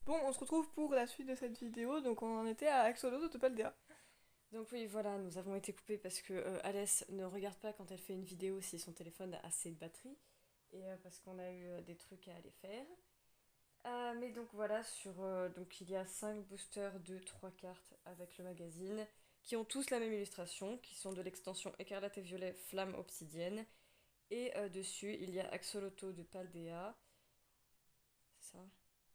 Bon, on se retrouve pour la suite de cette vidéo, donc on en était à Axolotl de Paldea. Donc oui, voilà, nous avons été coupés parce que Alès ne regarde pas quand elle fait une vidéo si son téléphone a assez de batterie et parce qu'on a eu des trucs à aller faire. Mais donc voilà, donc il y a 5 boosters de 3 cartes avec le magazine qui ont tous la même illustration, qui sont de l'extension écarlate et violet flamme obsidienne. Et dessus, il y a Axolotl de Paldea. C'est ça.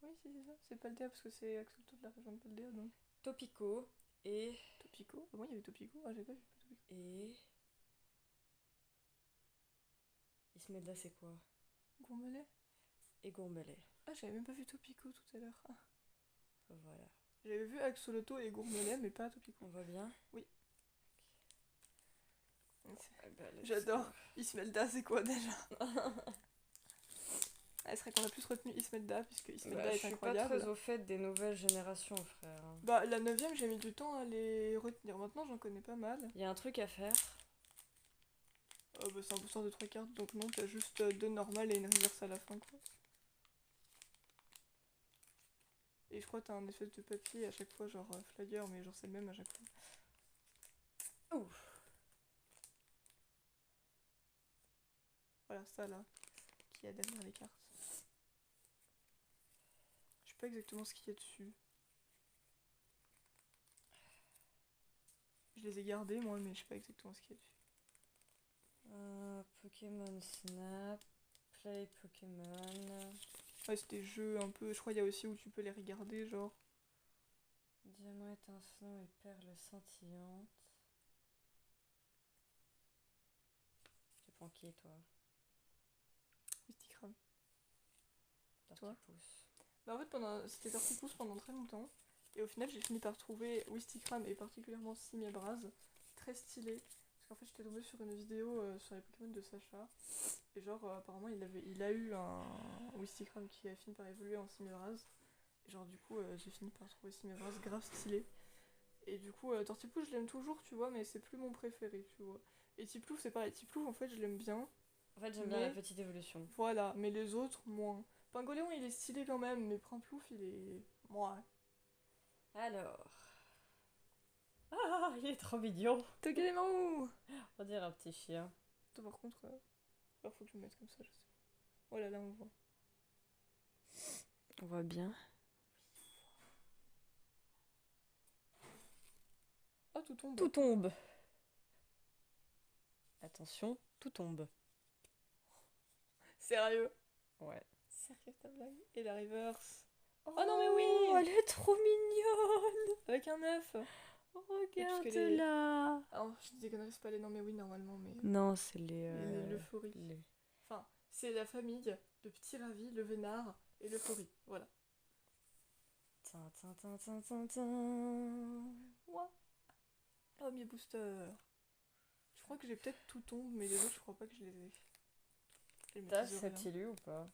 Oui, si, c'est ça, c'est Paldea parce que c'est Axolotl de la région de Paldea, donc. Topico et. Topico? Ah bon, il y avait Topico? Ah, j'ai pas vu Topico. Et. Ismelda, c'est quoi? Gourmelet? Et Gourmelet. Ah, j'avais même pas vu Topico tout à l'heure. Ah. Voilà. J'avais vu Axolotl et Gourmelet, mais pas Topico. On voit bien? Oui. Eh ben, J'adore. Ismelda, c'est quoi déjà? Ah, ce serait qu'on a plus retenu Ismelda, puisque Ismelda Je est suis pas incroyable. très au fait des nouvelles générations, frère. Bah, la 9ème, j'ai mis du temps à les retenir. Maintenant, j'en connais pas mal. Il y a un truc à faire. Bah, c'est un booster de 3 cartes, donc non, t'as juste 2 normales et une reverse à la fin, quoi. Et je crois que t'as un espèce de papier à chaque fois, genre flyer, mais genre c'est le même à chaque fois. Ouf. Voilà, ça là, qui y a derrière les cartes. Je sais pas exactement ce qu'il y a dessus. Je les ai gardés moi, mais je sais pas exactement ce qu'il y a dessus. Pokémon Snap. Play Pokémon. Ouais, c'est des jeux un peu. Je crois qu'il y a aussi où tu peux les regarder, genre. Diamant étincelant et perle scintillante. Tu prends qui, toi? Mysticram. Toi? Tortipousse. Bah en fait, c'était Tortipousse pendant très longtemps. Et au final, j'ai fini par trouver Wistikram et particulièrement Simiabraz. Très stylé. Parce qu'en fait, j'étais tombée sur une vidéo sur les Pokémon de Sacha. Et genre, apparemment, il a eu un Wistikram qui a fini par évoluer en Simiabraz. Et genre, du coup, j'ai fini par trouver Simiabraz grave stylé. Et du coup, Tortipousse, je l'aime toujours, tu vois, mais c'est plus mon préféré, tu vois. Et Tiplouf, c'est pareil. Tiplouf, en fait, je l'aime bien. En fait, j'aime bien la Mais petite évolution. voilà, mais les autres, moins. Pingoléon, il est stylé quand même, mais Primplouf, il est. Moi. Alors. Ah, il est trop mignon. Togelemon. On dirait un petit chien. Toi, par contre, alors faut que je me mette comme ça, je sais. Oh là là, on voit. On voit bien. Ah, tout tombe. Tout tombe. Attention, tout tombe. Sérieux. Ouais. Sérieux, ta blague. Et la reverse. Oh, Oh non, mais oui. elle est trop mignonne. Avec un œuf. Regarde-la. Alors, je dis des conneries, c'est pas les non, mais oui, normalement, mais. Non, c'est L'euphorie. Enfin, c'est la famille de Petit Ravi, le Vénard et l'euphorie. Voilà. Tin, tin, tin, tin, tin, tin. Moi. Oh, mes boosters. Je crois que j'ai peut-être tout tombe, mais les autres, je crois pas que je les ai. Elle me T'as disent cette rien. élu ou pas?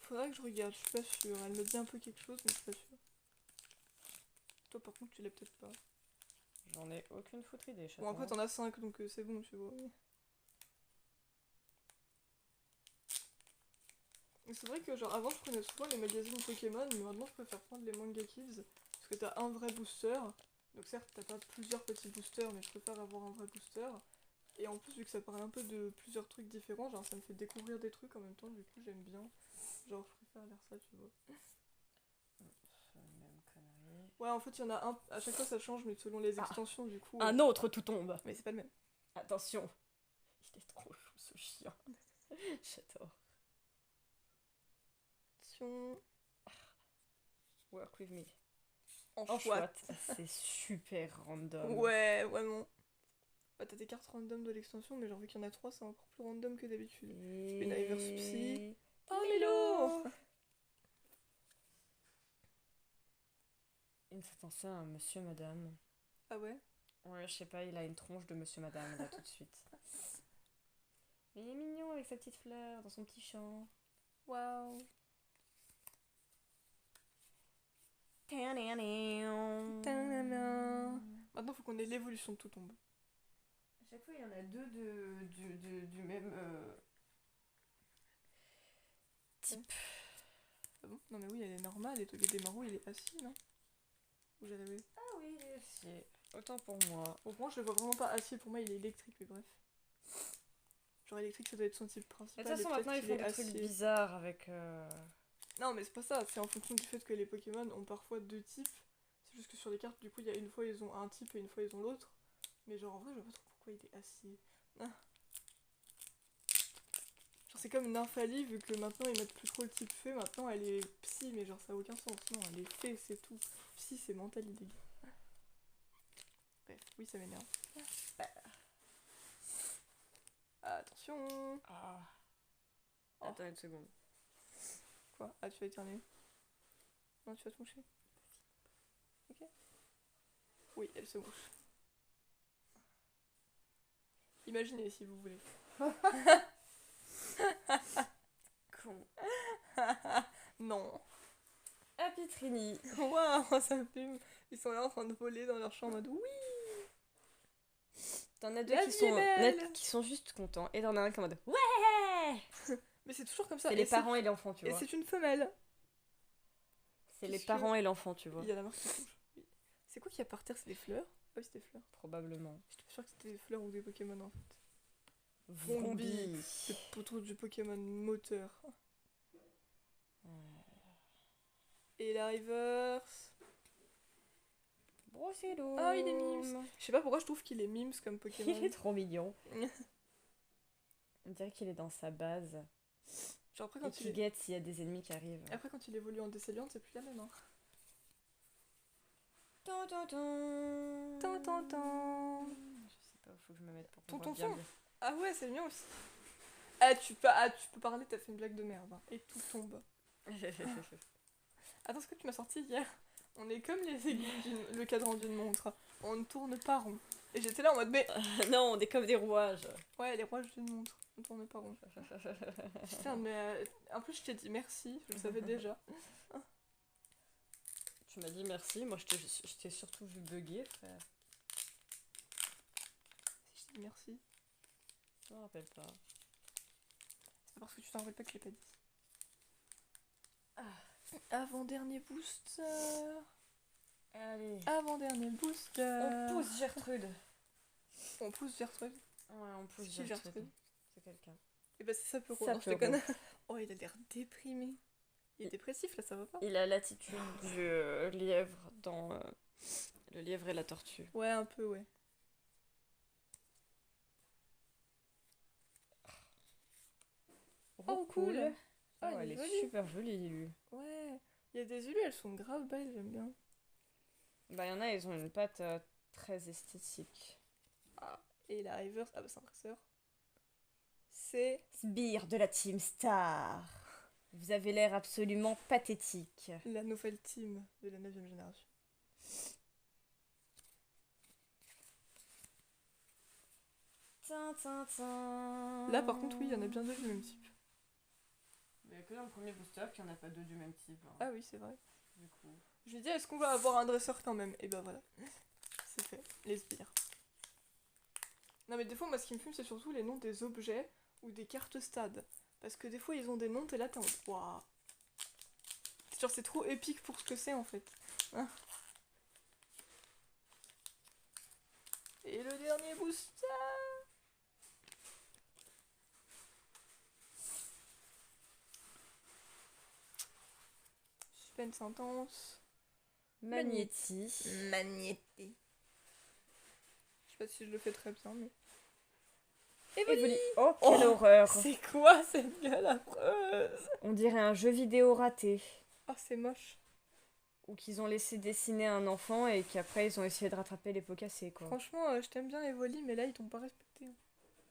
Faudrait que je regarde, je suis pas sûre. Elle me dit un peu quelque chose, mais je suis pas sûre. Toi, par contre, tu l'as peut-être pas. J'en ai aucune foutre idée, chaton. Bon, après, t'en as 5, donc c'est bon, tu vois. Et c'est vrai que, genre, avant, je prenais souvent les magazines Pokémon, mais maintenant, je préfère prendre les Manga Kids. Parce que t'as un vrai booster. Donc, certes, t'as pas plusieurs petits boosters, mais je préfère avoir un vrai booster. Et en plus, vu que ça parle un peu de plusieurs trucs différents, genre, ça me fait découvrir des trucs en même temps, du coup, j'aime bien. Genre, je préfère lire ça, tu vois. Même connerie. Ouais, en fait, il y en a un, à chaque fois ça change, mais selon les extensions, du coup. Un autre tout tombe. Mais c'est pas le même. Attention. Il est trop chou ce chien. J'adore. Attention. Work with me. En chouette. C'est super random. Ouais, vraiment. Bah, t'as tes cartes random de l'extension, mais genre, vu qu'il y en a 3, c'est encore plus random que d'habitude. Je fais une reverse psy. Oh, Mélo. Il me fait penser à un monsieur, madame. Ah ouais. Ouais, je sais pas, il a une tronche de monsieur, madame, là, tout de suite. Mais il est mignon avec sa petite fleur dans son petit champ. Waouh. Maintenant, faut qu'on ait l'évolution de tout tombe. À chaque fois, il y en a deux du même type. Ah bon? Non mais oui, elle est normale, et Togedemaru, il est assis, non? Ou j'ai rêvé? Ah oui, il est assis. Autant pour moi. Au moins, je le vois vraiment pas assis, pour moi, il est électrique, mais bref. Genre électrique, ça doit être son type De principal, toute façon, et peut-être maintenant, ils qu'il font est des trucs acier. bizarres avec... Non, mais c'est pas ça, c'est en fonction du fait que les Pokémon ont parfois deux types. C'est juste que sur les cartes, du coup, il y a une fois ils ont un type et une fois ils ont l'autre. Mais genre en vrai, je vois pas trop pourquoi il est acier. Ah. Genre c'est comme Nymphalie, vu que maintenant ils mettent plus trop le type fée, maintenant elle est psy, mais genre ça a aucun sens. Non, elle est fée, c'est tout. Psy, c'est mental, les gars. Bref, oui, ça m'énerve. Attention. Ah. Oh. Attends une seconde. Quoi? Ah, tu vas éternuer? Non, tu vas te moucher? Ok. Oui, elle se mouche. Imaginez si vous voulez. Con. Non. Happy Trini. Waouh, ça me fume. Ils sont là en train de voler dans leur champ en mode oui. T'en as deux La qui vie sont, est belle. qui sont juste contents. Et t'en as un qui est en mode ouais. Mais c'est toujours comme ça. C'est Et les parents et l'enfant, tu Et vois. c'est une femelle. C'est les puisque- parents et l'enfant, tu vois. Il y a la marque qui bouge. Oui. C'est quoi qu'il y a par terre? C'est des fleurs? Ah oui, c'est des fleurs. Probablement. J'étais sûre que c'était des fleurs ou des Pokémon en fait. Vrombi. Le poteau du Pokémon moteur. Et la reverse. Brossello. Ah, il est mimes. Je sais pas pourquoi je trouve qu'il est mimes comme Pokémon. Il est trop mignon. On dirait qu'il est dans sa base. Genre après Et quand, qu'il guette s'il y a des ennemis qui arrivent. après quand il évolue en Desceliant, c'est plus la même. Hein. Tan, tan, tan. Tan, tan, tan. Je sais pas où faut que je me mette pour Tonton pouvoir bien son. lire. Ah ouais, c'est le mien aussi. Tu peux parler, t'as fait une blague de merde. Hein. Et tout tombe. Attends, ce que tu m'as sorti hier. On est comme les aiguilles le cadran d'une montre. On ne tourne pas rond. Et j'étais là en mode, mais Non, on est comme des rouages. ouais, les rouages d'une montre. On ne tourne pas rond. Putain, mais en plus, je t'ai dit merci. Je le savais déjà. Tu m'as dit merci, moi je t'ai surtout vu bugger, frère. Si je t'ai dit merci, Je me rappelle pas. c'est pas parce que tu t'en rappelles pas que je l'ai pas dit. Avant-dernier booster. Allez. Avant-dernier booster. On pousse Gertrude. On pousse Gertrude. Ouais, on pousse C'est qui, Gertrude. Gertrude? C'est quelqu'un. Et bah c'est Sapero, Sapero. non je déconne. Oh, il a l'air déprimé. Il est dépressif là, ça va pas? Il a l'attitude du lièvre dans Le lièvre et la tortue. Ouais, un peu, ouais. Oh, cool. Oh, Ah, elle est jolie. super jolie, lui. Ouais. Il y a des élus, elles sont grave belles, j'aime bien. Bah, il y en a, ils ont une patte très esthétique. Et la reverse, ah bah c'est un dresseur. C'est... Sbire de la Team Star. Vous avez l'air absolument pathétique. la nouvelle team de la 9ème génération. Là par contre oui, il y en a bien deux du même type. Il n'y a que dans le premier booster qu'il n'y en a pas deux du même type. Hein, Ah oui, c'est vrai. du coup. Je lui ai dit, est-ce qu'on va avoir un dresseur quand même? Et bah voilà. C'est fait. Les sbires. Non mais des fois, moi ce qui me fume, c'est surtout les noms des objets ou des cartes stades. Parce que des fois, ils ont des noms, t'es là, t'es en mode, waouh. Genre c'est trop épique pour ce que c'est en fait. Hein. Et le dernier booster. Suspense intense. Magnéti. Magnété. Je sais pas si je le fais très bien, mais... Evoli. Oh, quelle horreur. C'est quoi cette gueule affreuse? On dirait un jeu vidéo raté. Oh, c'est moche. Ou qu'ils ont laissé dessiner un enfant et qu'après ils ont essayé de rattraper les pots cassés, quoi. Franchement, je t'aime bien Evoli, mais là, ils t'ont pas respecté.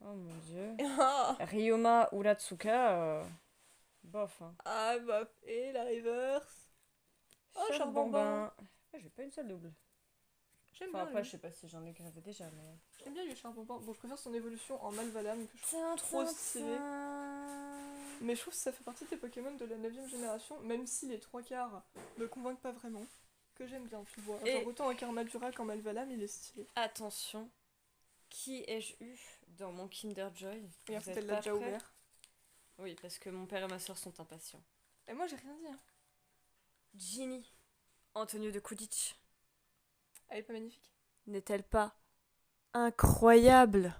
Oh mon dieu. Ah, Ryoma Uratsuka, bof, hein. ah bah, et la reverse. Oh, Charbonbin. Ah, j'ai pas une seule double. J'aime Enfin, bien après, lui. je sais pas si j'en ai gravé déjà, mais. J'aime bien lui, Charbonbin. Bon, je préfère son évolution en Malvalam, que je trouve trop stylé. Mais je trouve que ça fait partie des Pokémon de la 9ème génération, même si les trois quarts me convainquent pas vraiment. Que j'aime bien, tu vois. Et- Genre, autant un Karmadura qu'en Malvalam, il est stylé. Attention, qui ai-je eu dans mon Kinder Joy? Et en Vous fait, êtes elle l'a pas déjà prêts? ouvert. Oui, parce que mon père et ma soeur sont impatients. Et moi, j'ai rien dit. Hein. Ginny, en tenue de Quidditch, Elle est pas magnifique? n'est-elle pas incroyable?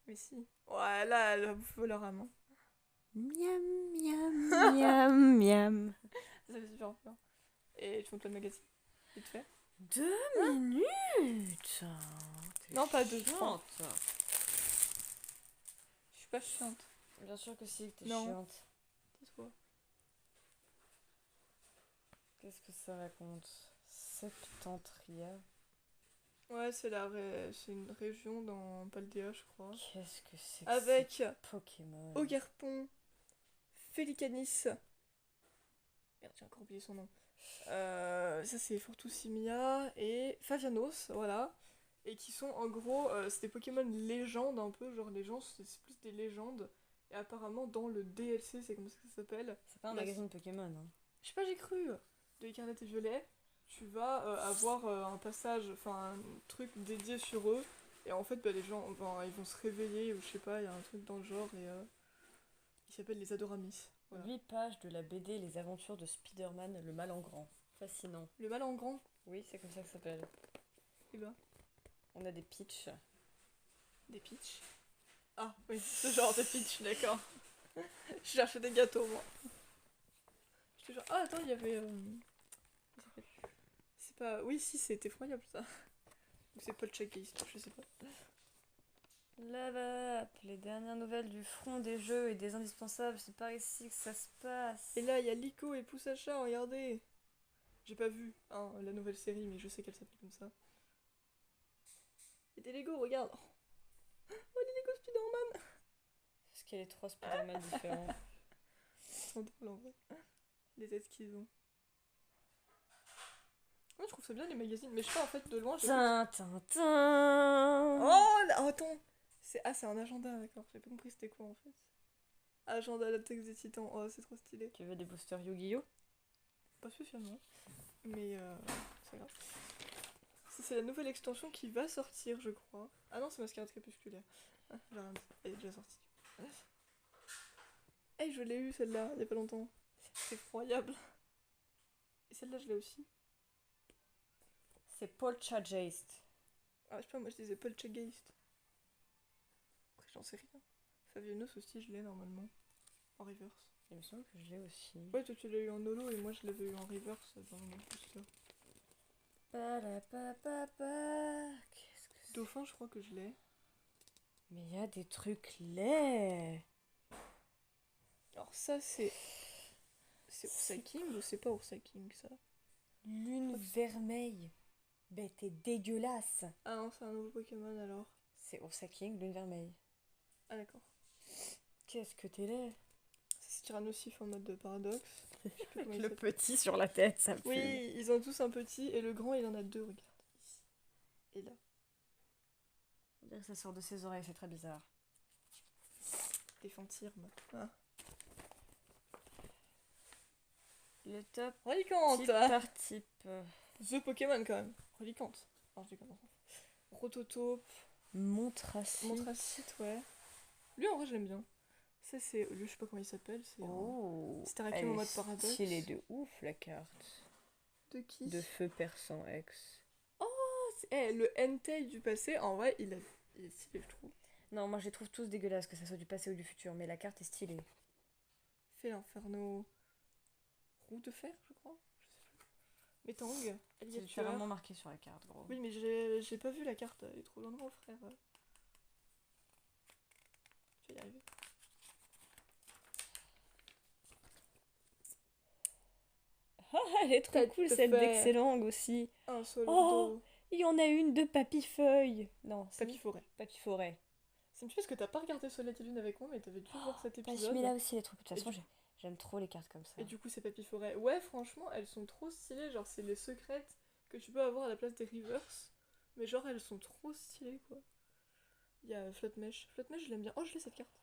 Mais si. Ouais, là, elle a bouffé leur âme. Hein. Miam, miam, miam, miam. Ça fait super peur. Et tu montres le magazine. Vite fait. 2 minutes. Non, pas 2, 3. Chiante. Je suis pas chiante. Bien sûr que si, que t'es Non. chiante. Tais-toi. Qu'est-ce que ça raconte? Septentria. Ouais, c'est c'est une région dans Paldea, je crois. Qu'est-ce que c'est que Avec ces Pokémon? Ogerpon, Félicanis. Merde, j'ai encore oublié son nom. Ça, c'est Fortussimia et Favianos, voilà. Et qui sont en gros, c'est des Pokémon légendes un peu, genre les gens, c'est plus des légendes. Et apparemment, dans le DLC, c'est comme ça que ça s'appelle. C'est pas un Là, magazine Pokémon, hein. Je sais pas, j'ai cru. De Écarlate et Violet, tu vas avoir un passage, enfin un truc dédié sur eux. Et en fait, bah, les gens, ils vont se réveiller, ou je sais pas, il y a un truc dans le genre, et ils s'appellent les Adoramis. Voilà. 8 pages de la BD Les aventures de Spider-Man, le mal en grand. Fascinant. Le mal en grand, Oui, c'est comme ça que ça s'appelle. et ben, On a des pitchs. des pitchs. Ah, oui, ce genre de pitch, d'accord. Je cherchais des gâteaux, moi. J'étais genre, ah, attends, il y avait. Comment ça s'appelle. C'est pas. Oui, si, c'est effroyable ça. Ou c'est Paul Checklist, je sais pas. Là, les dernières nouvelles du front des jeux et des indispensables, c'est par ici que ça se passe. Et là, il y a Lico et Poussacha, regardez. J'ai pas vu hein, la nouvelle série, mais je sais qu'elle s'appelle comme ça. Et des Lego, regarde. Oh, les Lego Spider-Man. Parce qu'il y a les 3 Spider-Man différents. Ils sont drôles en vrai. Les aides qu'ils ont. Ouais, je trouve ça bien les magazines, mais je sais pas en fait de loin. Tintin. Oh, attends. C'est un agenda, d'accord. J'ai pas compris c'était quoi en fait. Agenda latex des titans. Oh, c'est trop stylé. Tu veux des boosters Yu-Gi-Oh? Pas spécialement. Mais c'est grave. Ça, c'est la nouvelle extension qui va sortir, je crois. Ah non, c'est Mascarade Crépusculaire. Ah, j'ai rien dit. Elle est déjà sortie. Hey, je l'ai eu celle-là, il y a pas longtemps. C'est effroyable. Et celle-là, je l'ai aussi. C'est Poltergeist. Ah, je sais pas, moi je disais Poltergeist. Après, j'en sais rien. Favionos aussi, je l'ai normalement. En reverse. Il me semble que je l'ai aussi. Ouais, toi tu l'as eu en holo et moi je l'avais eu en reverse dans mon booster. Qu'est-ce que c'est? Dauphin, je crois que je l'ai. Mais il y a des trucs laids. Alors ça, c'est. C'est Ursa King ou c'est pas Ursa King ça? Lune vermeille. Ben t'es dégueulasse. Ah non, c'est un nouveau Pokémon alors. C'est Ursa King, lune vermeille. Ah d'accord. Qu'est-ce que t'es laid. C'est Tyrannosif en mode de paradoxe. Je sais plus comment il Le s'appelle. petit sur la tête, ça me fume. Oui, ils ont tous un petit et le grand il en a deux, regarde. Ici. Et là. On dirait que ça sort de ses oreilles, c'est très bizarre. Des fantirmes. Ah. Le top Relicante type par type. The Pokémon quand même. Relicante. Non, je déconne. Rototope. Montracite. Montracite, ouais. Lui en vrai j'aime bien. Ça c'est. Lui je sais pas comment il s'appelle. C'est Oh, C'était Terrakium en mode paradoxe. stylée de ouf la carte. De qui? De feu perçant X. Le Entei du passé, en vrai, il est stylé, je trouve. Non, moi je les trouve tous dégueulasses, que ça soit du passé ou du futur, mais la carte est stylée. Fait l'Inferno. Roue de fer, je crois. Je sais plus. Métang. C'est Alligator. littéralement marqué sur la carte, gros. Oui, mais j'ai pas vu la carte. Elle est trop loin devant, frère. Je vais y arriver. Elle est trop Tête cool de celle fer. d'Excellang aussi. Un seul Oh, il y en a une de Papifeuille. Non, c'est Papy-forêt. Papyforêt. Ça me fait parce que t'as pas regardé Soleil et Lune avec moi, mais t'avais dû voir cet épisode. Pachmila aussi, les trucs. De toute Et façon, du- j'aime trop les cartes comme ça. Et du coup, c'est Papy-forêt. Ouais, franchement, elles sont trop stylées. Genre, c'est les secrètes que tu peux avoir à la place des reverse. Mais genre, elles sont trop stylées, quoi. Il y a Flotte-Mèche. Flotte-Mèche, je l'aime bien. Oh, je l'ai cette carte.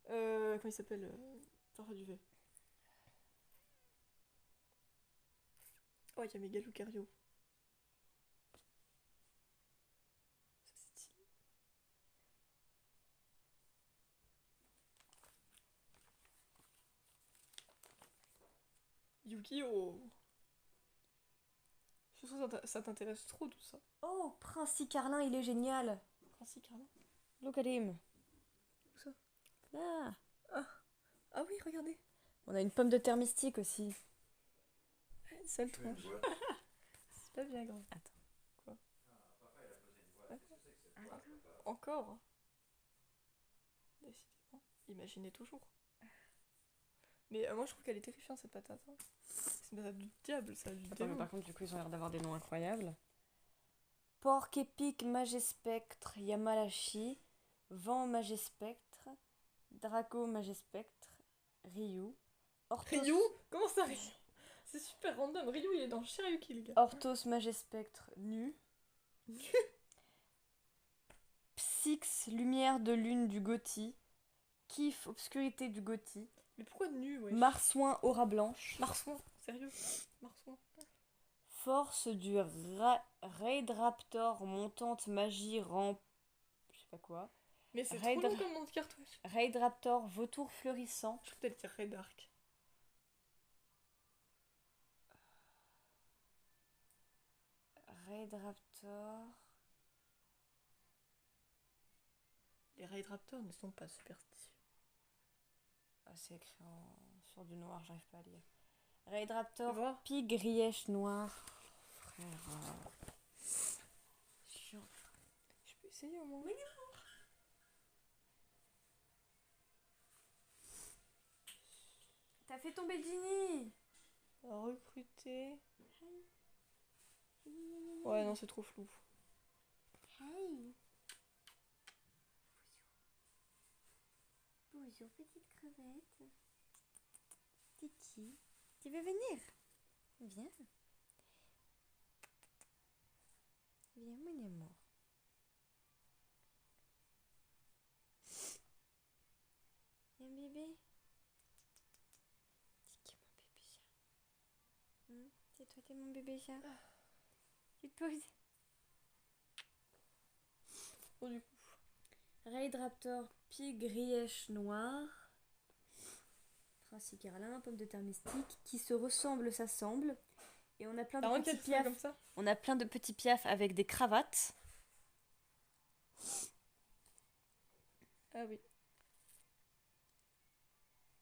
Comment il s'appelle Parfait Duvet. Oh, il y a Mega Lucario. Ça, c'est stylé. Yu-Gi-Oh! Je trouve que ça t'intéresse trop tout ça. Oh, Prince Carlin, il est génial. Prince Carlin. Look at him. Où ça? Ah. Ah oui, regardez. On a une pomme de terre mystique aussi. Une sale tronche. C'est pas bien grave. Attends. Quoi? Encore? Décidément. Imaginez toujours. Mais moi je trouve qu'elle est terrifiante cette patate. Hein. C'est une patate du diable, ça, du Attends, mais démon. par contre, du coup, ils ont l'air d'avoir des noms incroyables. Porc épique Magespectre Yamalashi, Vent Magespectre, Draco Magespectre, Ryu, Orthos, Ryu? Comment ça Ryu? C'est super random. Ryu il est dans Shiryuki les gars. Orthos Magespectre Nu, Psyx Lumière de Lune du Gothi, Kif Obscurité du Gothi, Mais pourquoi nu, ouais? Marsouin Aura Blanche, Marsouin, sérieux? Marsouin. Force du Raid Raptor Montante Magie Ramp... Je sais pas quoi. Mais c'est Raid- trop long comme nom de carte, wesh. Raid Raptor Vautour Fleurissant, Je peux peut-être dire Red Arc. Raid Raptor... Les Raid Raptors ne sont pas superstitieux. Ah, c'est écrit sur du noir, j'arrive pas à lire. Raid Tu Raptor vois? Pigrièche Noir. Frère... chiant. Je peux essayer au moins. T'as fait tomber Ginny. Recruter. Ouais, non, c'est trop flou. Hey. Bonjour petite crevette. Titi, tu veux venir? Viens. Viens mon amour. Viens bébé. C'est qui mon bébé chat? C'est toi, t'es mon bébé chat. Tu te poses. Bon, du coup. Raid Raptor Pigrièche Noir. Prince Carlin, pomme de terre mystique, qui se ressemble, s'assemble. Et on a plein de T'as un petits qu'elle fait piafs. comme ça? On a plein de petits piafs avec des cravates. Ah oui.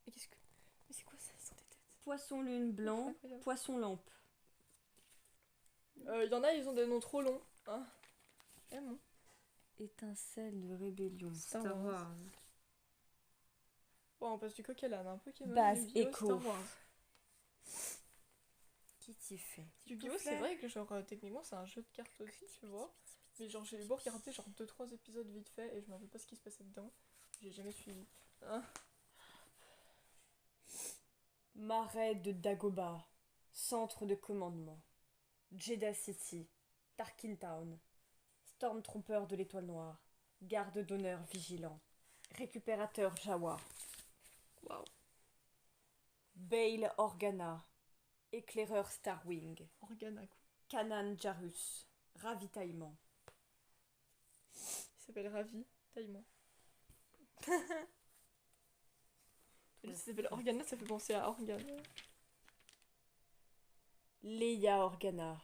Mais qu'est-ce que. Mais c'est quoi ça? Ils sont des têtes. Poisson lune blanc, Incroyable. poisson lampe. Il y en a, ils ont des noms trop longs. Hein? Eh bon. Étincelle de rébellion. Star Wars. Bon, on passe du coq à l'âne. Un Pokémon. Base Yu-Gi-Oh! Echo. Star Wars. Qui t'y fait? Yu-Gi-Oh! C'est vrai que, genre, techniquement, c'est un jeu de cartes aussi, tu vois. Mais, genre, j'ai beau regarder, genre, 2-3 épisodes vite fait et je me rappelle pas ce qui se passait dedans. J'ai jamais suivi. Hein? Marais de Dagoba. Centre de commandement. Jeddah City. Tarkin Town. Stormtrooper de l'étoile noire. Garde d'honneur vigilant. Récupérateur Jawa. Waouh. Bail Organa. Éclaireur Starwing. Organa, quoi. Kanan Jarus. Ravitaillement. Il s'appelle Ravi. Taillement. Lui, ça s'appelle Organa, ça fait penser à Organe. Leia Organa.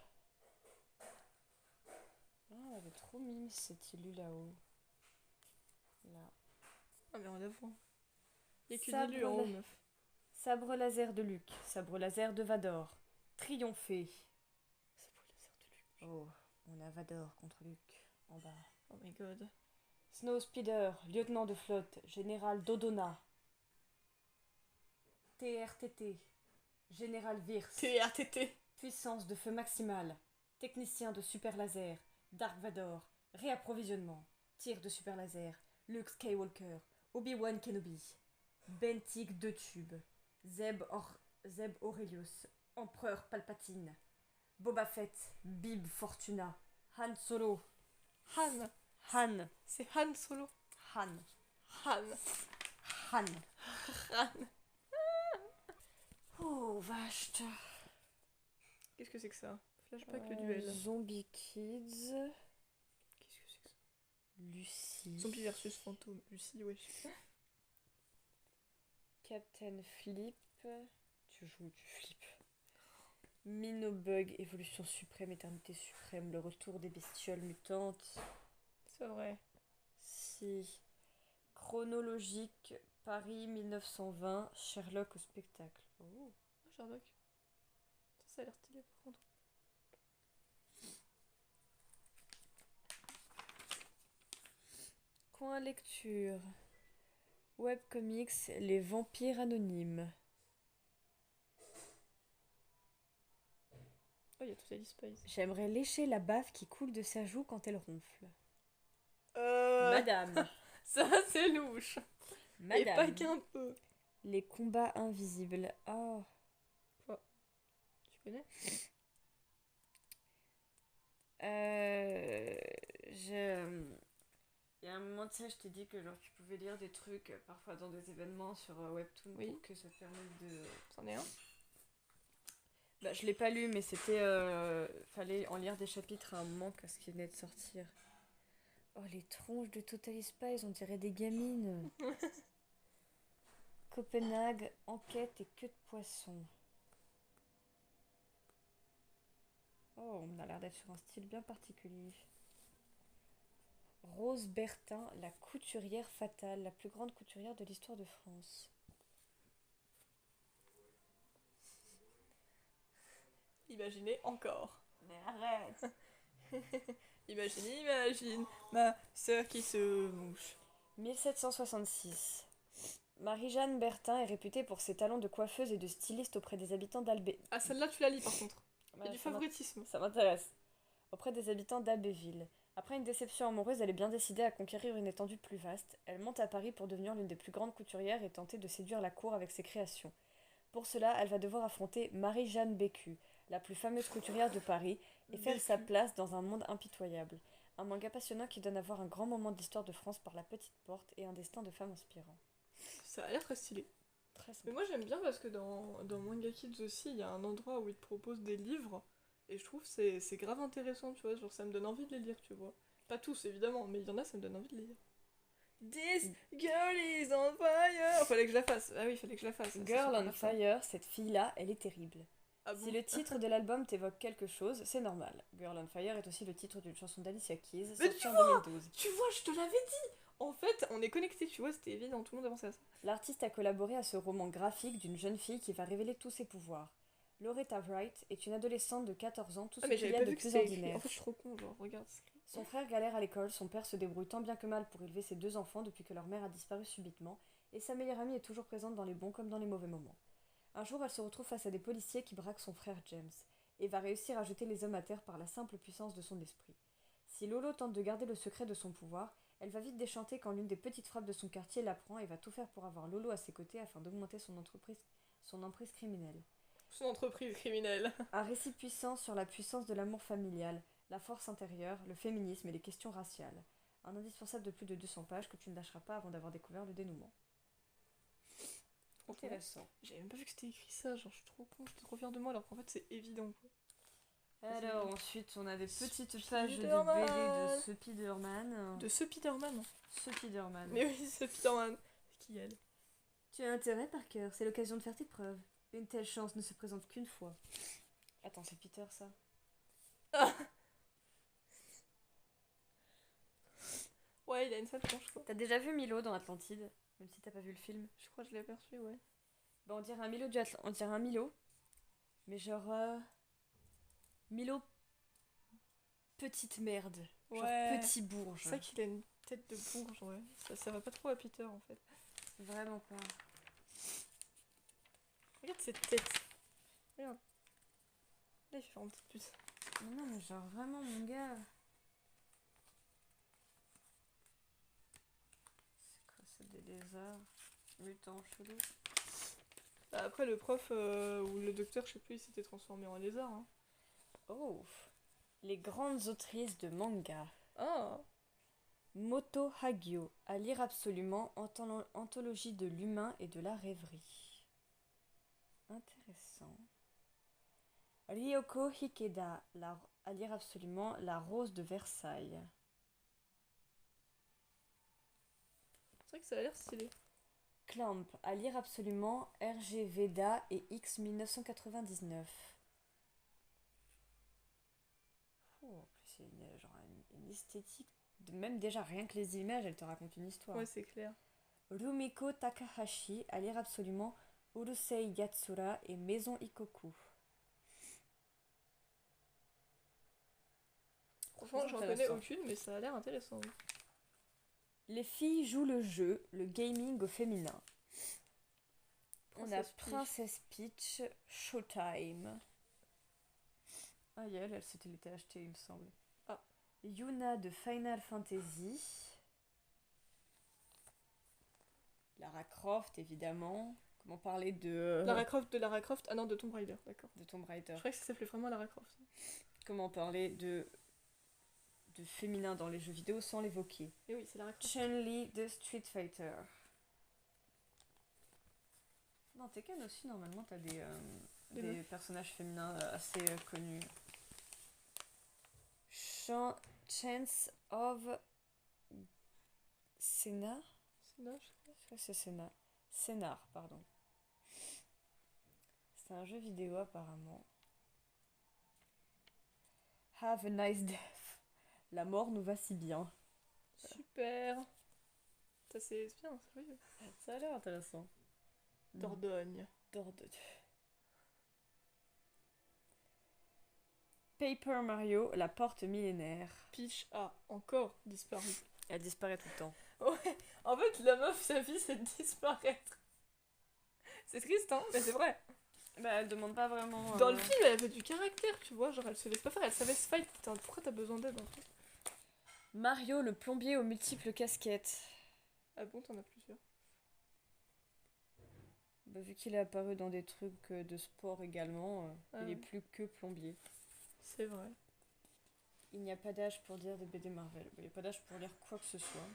Ah, elle avait trop mime cette île là-haut. Là. Ah, mais on avoue. Il y a qu'une Sabre élue en haut, la- meuf. Sabre laser de Luke. Sabre laser de Vador. Triompher. Ça brûle la serre de Luc. Oh, on a Vador contre Luke. En bas. Oh my god. Snowspeeder. Lieutenant de flotte. Général Dodona. TRTT. Général Virse. TRTT. Puissance de feu maximale. Technicien de super laser. Dark Vador. Réapprovisionnement. Tir de super laser. Luke Skywalker. Obi-Wan Kenobi. Bentic de tube. Zeb Aurelius. Empereur Palpatine. Boba Fett. Bib Fortuna. Han Solo. Han. Han. C'est Han Solo. Han. Han. Han. Han. Oh, vache. Qu'est-ce que c'est que ça? Flashback le duel. Zombie Kids. Qu'est-ce que c'est que ça? Lucie. Zombie versus fantôme. Lucie, wesh. Captain Flip. Tu joues du flip. Minobug, évolution suprême, éternité suprême, le retour des bestioles mutantes. C'est vrai. Si. Chronologique, Paris 1920, Sherlock au spectacle. Oh. Oh, Sherlock. Ça a l'air stylé par contre. Coin lecture. Webcomics, les vampires anonymes. Oh, il y a Totally Spies. J'aimerais lécher la bave qui coule de sa joue quand elle ronfle. Madame. Madame. Ça, c'est louche. Et pas Madame. qu'un peu. Les combats invisibles. Oh. Tu connais? Il y a un moment de ça, je t'ai dit que genre tu pouvais lire des trucs parfois dans des événements sur Webtoon Oui. pour que ça te permette de... C'en est un? Bah je l'ai pas lu mais c'était... fallait en lire des chapitres à un moment parce qu'il venait de sortir. Oh les tronches de Totally Spies, on dirait des gamines. Copenhague, enquête et queue de poisson. Oh, on a l'air d'être sur un style bien particulier. Rose Bertin, la couturière fatale, la plus grande couturière de l'histoire de France. Imaginez encore. Mais arrête. Imagine ma sœur qui se mouche. 1766. Marie-Jeanne Bertin est réputée pour ses talents de coiffeuse et de styliste auprès des habitants d'Albé. Ah, celle-là, tu la lis par contre. Il y a Ouais, du favoritisme. ça m'intéresse. Auprès des habitants d'Abbeville. Après une déception amoureuse, elle est bien décidée à conquérir une étendue plus vaste. Elle monte à Paris pour devenir l'une des plus grandes couturières et tenter de séduire la cour avec ses créations. Pour cela, elle va devoir affronter Marie-Jeanne Bécu, la plus fameuse couturière de Paris, et faire sa place dans un monde impitoyable. Un manga passionnant qui donne à voir un grand moment de l'histoire de France par la petite porte et un destin de femme inspirant. Ça a l'air très stylé. Très sympa. Mais moi j'aime bien parce que dans Manga Kids aussi, il y a un endroit où ils te proposent des livres. Et je trouve que c'est grave intéressant, tu vois. Genre ça me donne envie de les lire, tu vois. Pas tous évidemment, mais il y en a, ça me donne envie de les lire. This girl is on fire! Fallait que je la fasse. Ah oui, fallait que je la fasse. Girl on Fire, cette fille-là, elle est terrible. Ah bon? Si le titre de l'album t'évoque quelque chose, c'est normal. Girl on Fire est aussi le titre d'une chanson d'Alicia Keys, Mais sortie tu en vois 2012. Tu vois, je te l'avais dit! En fait, on est connectés, tu vois, c'était évident, tout le monde a pensé à ça. L'artiste a collaboré à ce roman graphique d'une jeune fille qui va révéler tous ses pouvoirs. Loretta Wright est une adolescente de 14 ans, tout ce Ah, mais qu'il y j'avais a pas de vu que plus c'était écrit. ordinaire. En fait, je suis trop con, genre, regarde. C'est écrit. Son frère galère à l'école, son père se débrouille tant bien que mal pour élever ses deux enfants depuis que leur mère a disparu subitement, et sa meilleure amie est toujours présente dans les bons comme dans les mauvais moments. Un jour, elle se retrouve face à des policiers qui braquent son frère James, et va réussir à jeter les hommes à terre par la simple puissance de son esprit. Si Lolo tente de garder le secret de son pouvoir, elle va vite déchanter quand l'une des petites frappes de son quartier l'apprend et va tout faire pour avoir Lolo à ses côtés afin d'augmenter son emprise criminelle. Son entreprise criminelle. Un récit puissant sur la puissance de l'amour familial, la force intérieure, le féminisme et les questions raciales. Un indispensable de plus de 200 pages que tu ne lâcheras pas avant d'avoir découvert le dénouement. Intéressant. J'avais même pas vu que c'était écrit ça, genre je suis trop con, j'étais trop fière de moi alors qu'en fait c'est évident quoi. Alors ensuite on a des petites pages de Spider-Man. BD de Spider-Man. De ce Spider-Man. Spider-Man. Mais oui, ce Spider-Man. C'est qui elle? Tu as intérêt Parker, c'est l'occasion de faire tes preuves. Une telle chance ne se présente qu'une fois. Attends, c'est Peter ça? Ouais, il a une sale tronche quoi. T'as déjà vu Milo dans Atlantide? Même si t'as pas vu le film. Je crois que je l'ai aperçu, ouais. Bah on dirait un Milo on dirait un Milo. Mais genre... Milo... Petite merde. Genre Ouais. petit bourge. C'est vrai qu'il a une tête de bourge, ouais. Ça va pas trop à Peter en fait. Vraiment pas. Regarde cette tête. Regarde. Là il fait un petit pute. Non mais genre vraiment mon gars. C'est quoi ça, des lézards mutants chelous? Bah, après le prof ou le docteur, je sais plus, il s'était transformé en lézard. Hein. Oh. Les grandes autrices de manga. Ah. Moto Hagio, à lire absolument, anthologie de l'humain et de la rêverie. Intéressant. Ryoko Hikeda, à lire absolument, La Rose de Versailles. C'est vrai que ça a l'air stylé. Clamp, à lire absolument, RG Veda et X 1999. c'est genre une esthétique. Même déjà, rien que les images, elles te racontent une histoire. Ouais, c'est clair. Rumiko Takahashi, à lire absolument Urusei Yatsura et Maison Ikoku. Franchement, j'en connais aucune, mais ça a l'air intéressant. Les filles jouent le jeu, le gaming au féminin. On a Princess Peach, Showtime. Ah, elle se l'était achetée, il me semble. Ah. Yuna de Final Fantasy. Lara Croft, évidemment. Comment parler de... Lara Croft, ah non, de Tomb Raider, d'accord. De Tomb Raider. Je croyais que ça s'appelait vraiment Lara Croft. Comment parler de féminin dans les jeux vidéo sans l'évoquer. Et oui, c'est Lara Croft. Chun-Li de Street Fighter. Dans Tekken aussi, normalement, t'as des personnages féminins assez connus. Chance of Senna. Senna, je crois. Je crois que c'est Senna. Sennar, pardon. C'est un jeu vidéo apparemment. Have a nice death. La mort nous va si bien. Super. Ça c'est bien, c'est joli. Ça a l'air intéressant. Dordogne. Paper Mario, la porte millénaire. Peach a encore disparu. Elle disparaît tout le temps. Ouais, en fait, la meuf, sa vie, c'est de disparaître. C'est triste, hein, mais c'est vrai. Bah, elle demande pas vraiment... Dans le film, elle avait du caractère, tu vois, genre elle se laisse pas faire, elle savait se fight. Putain, pourquoi t'as besoin d'aide en fait? Mario, le plombier aux multiples casquettes. Ah bon, t'en as plusieurs? Bah, vu qu'il est apparu dans des trucs de sport également, il est plus que plombier. C'est vrai. Il n'y a pas d'âge pour dire des BD Marvel. Il n'y a pas d'âge pour lire quoi que ce soit.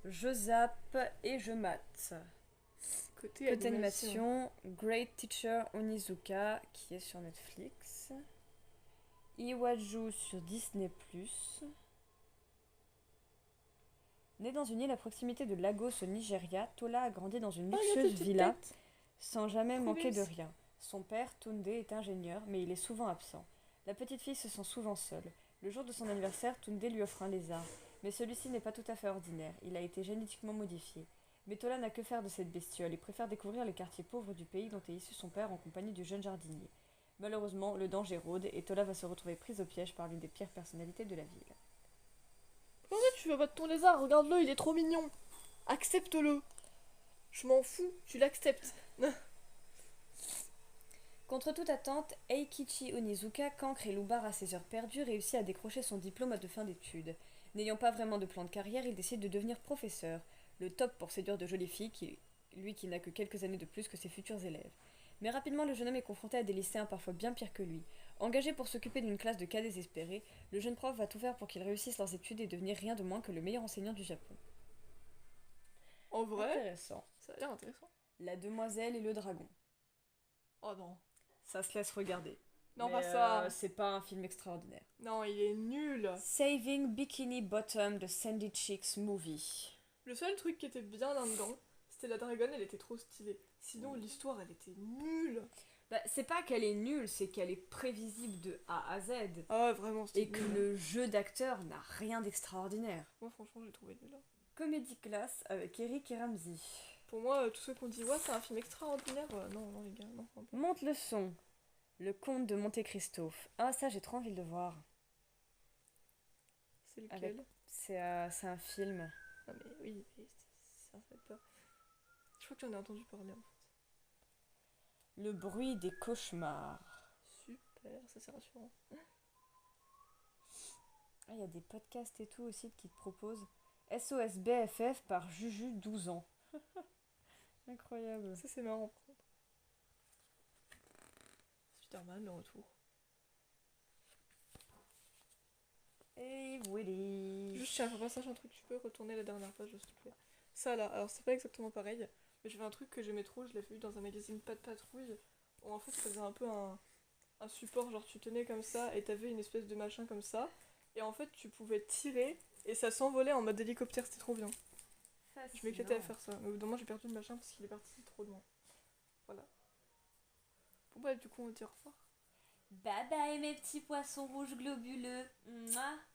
Je zappe et je mate. Côté animation, Great Teacher Onizuka, qui est sur Netflix. Iwaju sur Disney+. Né dans une île à proximité de Lagos au Nigeria, Tola a grandi dans une luxueuse villa sans jamais manquer de rien. Son père, Tunde, est ingénieur, mais il est souvent absent. La petite fille se sent souvent seule. Le jour de son anniversaire, Tunde lui offre un lézard. Mais celui-ci n'est pas tout à fait ordinaire, il a été génétiquement modifié. Mais Tola n'a que faire de cette bestiole et préfère découvrir les quartiers pauvres du pays dont est issu son père en compagnie du jeune jardinier. Malheureusement, le danger rôde et Tola va se retrouver prise au piège par l'une des pires personnalités de la ville. Pourquoi tu veux battre ton lézard? Regarde-le, il est trop mignon. Accepte-le. Je m'en fous, tu l'acceptes. Contre toute attente, Eikichi Onizuka, cancre et loupard à ses heures perdues, réussit à décrocher son diplôme de fin d'études. N'ayant pas vraiment de plan de carrière, il décide de devenir professeur. Le top pour séduire de jolies filles, lui qui n'a que quelques années de plus que ses futurs élèves. Mais rapidement, le jeune homme est confronté à des lycéens parfois bien pires que lui. Engagé pour s'occuper d'une classe de cas désespérés, le jeune prof va tout faire pour qu'ils réussissent leurs études et devenir rien de moins que le meilleur enseignant du Japon. En vrai, intéressant. Ça a l'air intéressant. La demoiselle et le dragon. Oh non. Ça se laisse regarder. Non, mais pas ça. C'est pas un film extraordinaire. Non, il est nul. Saving Bikini Bottom de Sandy Cheeks Movie. Le seul truc qui était bien là-dedans, c'était la dragonne, elle était trop stylée. Sinon, l'histoire, elle était nulle. Bah, c'est pas qu'elle est nulle, c'est qu'elle est prévisible de A à Z. Ah, vraiment, c'était et que le jeu d'acteur n'a rien d'extraordinaire. Moi, franchement, j'ai trouvé nul. Comédie classe avec Eric et Ramsey. Pour moi, tous ceux qui ont dit ouais, c'est un film extraordinaire, non, les gars, non. Monte le son. Le comte de Monte Cristo. Ah, ça, j'ai trop envie de le voir. C'est lequel? C'est un film. Ah, mais oui, mais ça fait peur. Je crois que j'en ai entendu parler en fait. Le bruit des cauchemars. Super, ça c'est rassurant. Ah, il y a des podcasts et tout aussi qui te proposent SOS BFF par Juju 12 ans. Incroyable. Ça c'est marrant. Spider-Man, le retour. Hey Willy. Juste, tiens, faut pas un truc, tu peux retourner la dernière page, s'il te plaît. Ça là, alors c'est pas exactement pareil, mais j'ai fait un truc que j'aimais trop, je l'ai vu dans un magazine Pas de Patrouille, où en fait ça faisait un peu un support, genre tu tenais comme ça et t'avais une espèce de machin comme ça, et en fait tu pouvais tirer et ça s'envolait en mode hélicoptère, c'était trop bien. Fascinant. Je m'éclatais à faire ça, mais au bout d'un moment j'ai perdu le machin parce qu'il est parti trop loin. Voilà. Bon bah du coup on dit au revoir. Bye bye mes petits poissons rouges globuleux. Mouah.